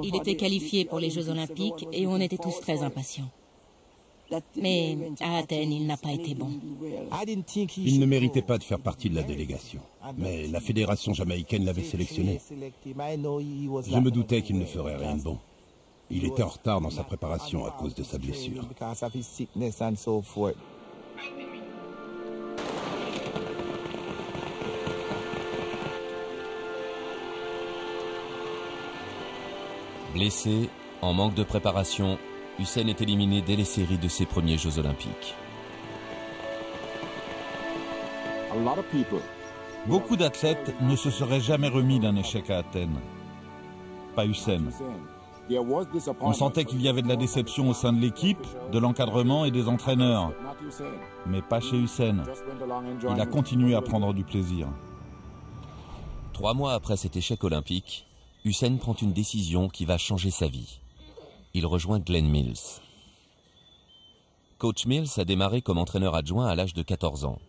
Il était qualifié pour les Jeux Olympiques et on était tous très impatients. Mais à Athènes, il n'a pas été bon. Il ne méritait pas de faire partie de la délégation. Mais la fédération jamaïcaine l'avait sélectionné. Je me doutais qu'il ne ferait rien de bon. Il était en retard dans sa préparation à cause de sa blessure. Blessé, en manque de préparation, Hussein est éliminé dès les séries de ses premiers Jeux Olympiques. Beaucoup d'athlètes ne se seraient jamais remis d'un échec à Athènes. Pas Hussein. On sentait qu'il y avait de la déception au sein de l'équipe, de l'encadrement et des entraîneurs. Mais pas chez Hussein. Il a continué à prendre du plaisir. 3 mois après cet échec olympique, Hussein prend une décision qui va changer sa vie. Il rejoint Glenn Mills. Coach Mills a démarré comme entraîneur adjoint à l'âge de 14 ans.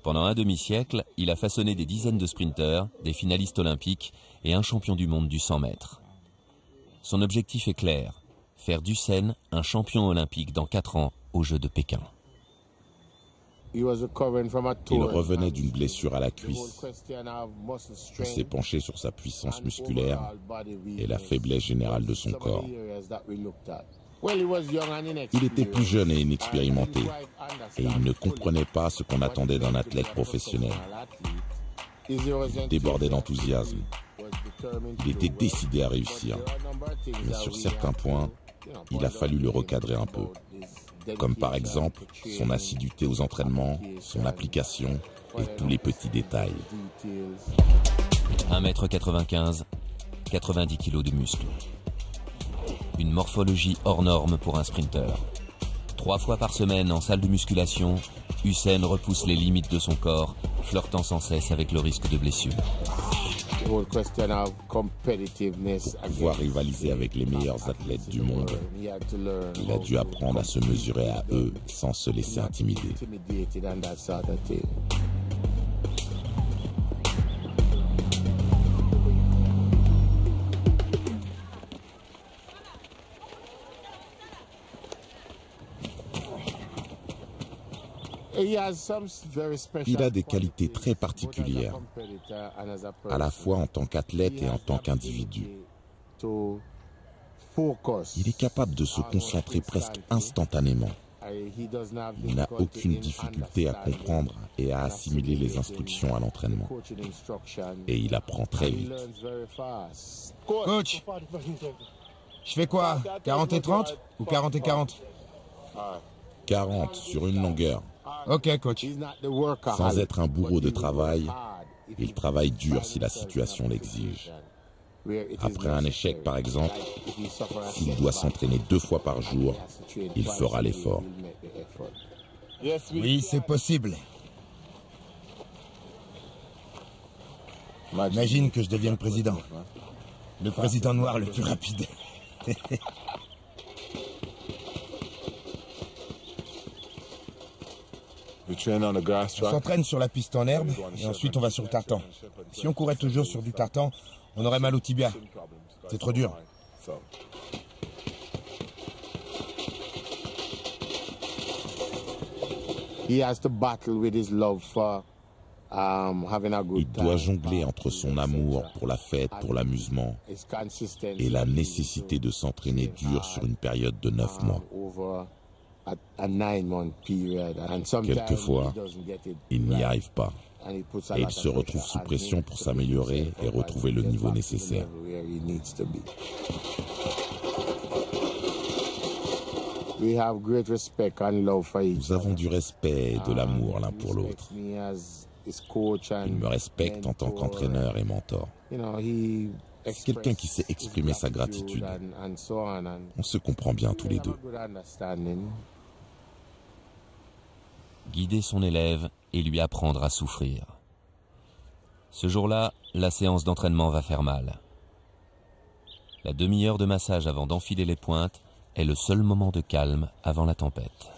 Pendant un demi-siècle, il a façonné des dizaines de sprinteurs, des finalistes olympiques et un champion du monde du 100 mètres. Son objectif est clair, faire d'Hussein un champion olympique dans 4 ans aux Jeux de Pékin. Il revenait d'une blessure à la cuisse. Il s'est penché sur sa puissance musculaire et la faiblesse générale de son corps. Il était plus jeune et inexpérimenté, et il ne comprenait pas ce qu'on attendait d'un athlète professionnel. Il débordait d'enthousiasme. Il était décidé à réussir. Mais sur certains points, il a fallu le recadrer un peu. Comme par exemple son assiduité aux entraînements, son application et tous les petits détails. 1m95, 90 kg de muscles. Une morphologie hors norme pour un sprinter. 3 fois par semaine en salle de musculation, Hussein repousse les limites de son corps, flirtant sans cesse avec le risque de blessure. Pouvoir rivaliser avec les meilleurs athlètes du monde, il a dû apprendre à se mesurer à eux sans se laisser intimider. Il a des qualités très particulières, à la fois en tant qu'athlète et en tant qu'individu. Il est capable de se concentrer presque instantanément. Il n'a aucune difficulté à comprendre et à assimiler les instructions à l'entraînement. Et il apprend très vite. Coach, je fais quoi? 40 et 30 ou 40 et 40? 40 sur une longueur. Ok, coach. Sans être un bourreau de travail, il travaille dur si la situation l'exige. Après un échec, par exemple, s'il doit s'entraîner 2 fois par jour, il fera l'effort. Oui, c'est possible. Imagine que je devienne président. Le président noir le plus rapide. On s'entraîne sur la piste en herbe et ensuite on va sur le tartan. Si on courait toujours sur du tartan, on aurait mal au tibia. C'est trop dur. Il doit jongler entre son amour pour la fête, pour l'amusement, et la nécessité de s'entraîner dur sur une période de 9 mois. Quelquefois, il n'y arrive pas. Et il se retrouve sous pression pour s'améliorer et retrouver le niveau nécessaire. Nous avons du respect et de l'amour l'un pour l'autre. Il me respecte en tant qu'entraîneur et mentor. C'est quelqu'un qui sait exprimer sa gratitude. On se comprend bien tous les deux. Guider son élève et lui apprendre à souffrir. Ce jour-là, la séance d'entraînement va faire mal. La demi-heure de massage avant d'enfiler les pointes est le seul moment de calme avant la tempête.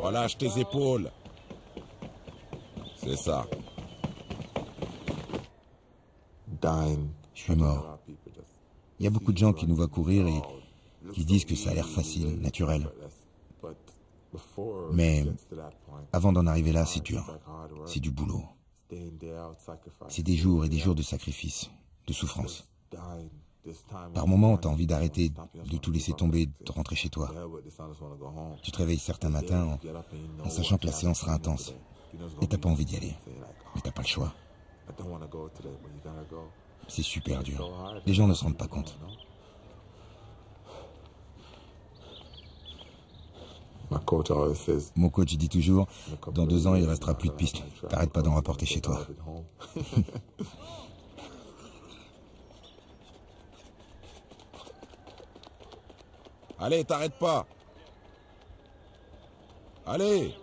Relâche tes épaules. C'est ça. Je suis mort. Il y a beaucoup de gens qui nous voient courir et qui disent que ça a l'air facile, naturel. Mais avant d'en arriver là, c'est dur. C'est du boulot. C'est des jours et des jours de sacrifice, de souffrance. Par moments, tu as envie d'arrêter, de tout laisser tomber, de rentrer chez toi. Tu te réveilles certains matins en sachant que la séance sera intense. Et t'as pas envie d'y aller. Mais t'as pas le choix. C'est super dur. Les gens ne se rendent pas compte. Mon coach dit toujours, dans 2 ans, il restera plus de pistes. T'arrêtes pas d'en rapporter chez toi. Allez, t'arrêtes pas. Allez.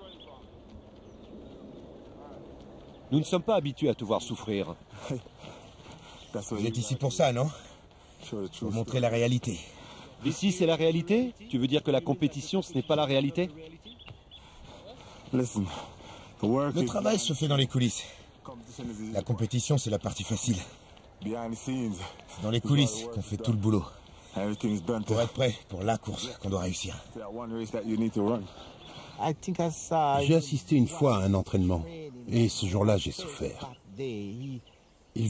Nous ne sommes pas habitués à te voir souffrir. Vous êtes ici pour ça, non? Pour montrer la réalité. Ici, c'est la réalité? Tu veux dire que la compétition, ce n'est pas la réalité? Le travail se fait dans les coulisses. La compétition, c'est la partie facile. C'est dans les coulisses qu'on fait tout le boulot. Pour être prêt pour la course qu'on doit réussir. J'ai assisté une fois à un entraînement, et ce jour-là, j'ai souffert. Il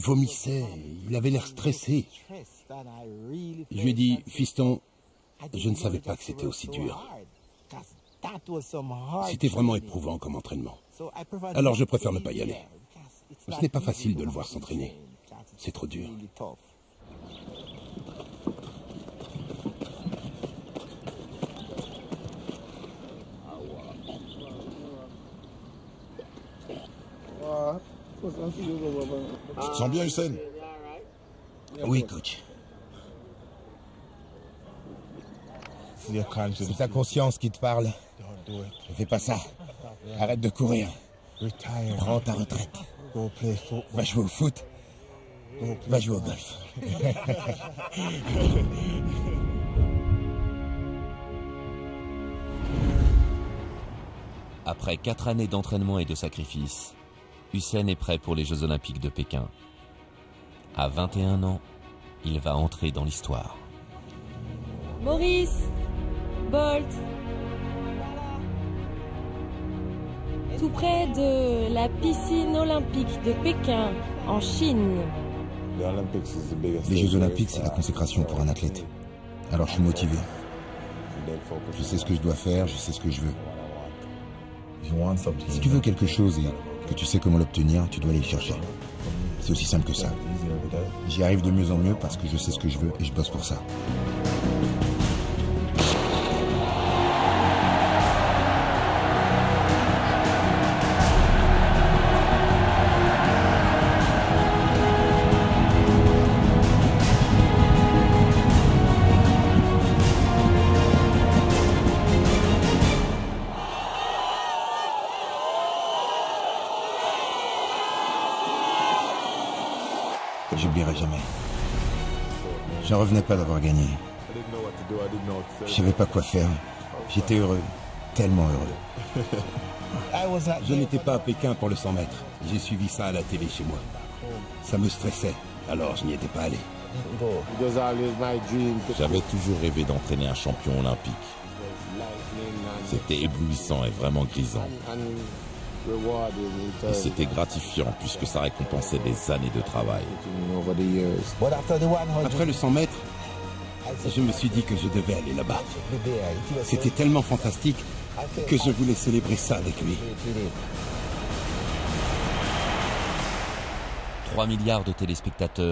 vomissait, il avait l'air stressé. Je lui ai dit, fiston, je ne savais pas que c'était aussi dur. C'était vraiment éprouvant comme entraînement. Alors je préfère ne pas y aller. Ce n'est pas facile de le voir s'entraîner. C'est trop dur. Tu te sens bien, Hussein? Oui, coach. C'est ta conscience qui te parle. Ne fais pas ça. Arrête de courir. Prends ta retraite. Va jouer au foot. Va jouer au golf. Après 4 années d'entraînement et de sacrifice, Hussein est prêt pour les Jeux Olympiques de Pékin. À 21 ans, il va entrer dans l'histoire. Maurice, Bolt, tout près de la piscine olympique de Pékin, en Chine. Les Jeux Olympiques, c'est la consécration pour un athlète. Alors je suis motivé. Je sais ce que je dois faire, je sais ce que je veux. Si tu veux quelque chose et que tu sais comment l'obtenir, tu dois aller le chercher. C'est aussi simple que ça. J'y arrive de mieux en mieux parce que je sais ce que je veux et je bosse pour ça. J'oublierai jamais. J'en revenais pas d'avoir gagné. Je savais pas quoi faire. J'étais heureux, tellement heureux. Je n'étais pas à Pékin pour le 100 mètres. J'ai suivi ça à la télé chez moi. Ça me stressait, alors je n'y étais pas allé. J'avais toujours rêvé d'entraîner un champion olympique. C'était éblouissant et vraiment grisant. Et c'était gratifiant puisque ça récompensait des années de travail. Après le 100 mètres, je me suis dit que je devais aller là-bas. C'était tellement fantastique que je voulais célébrer ça avec lui. 3 milliards de téléspectateurs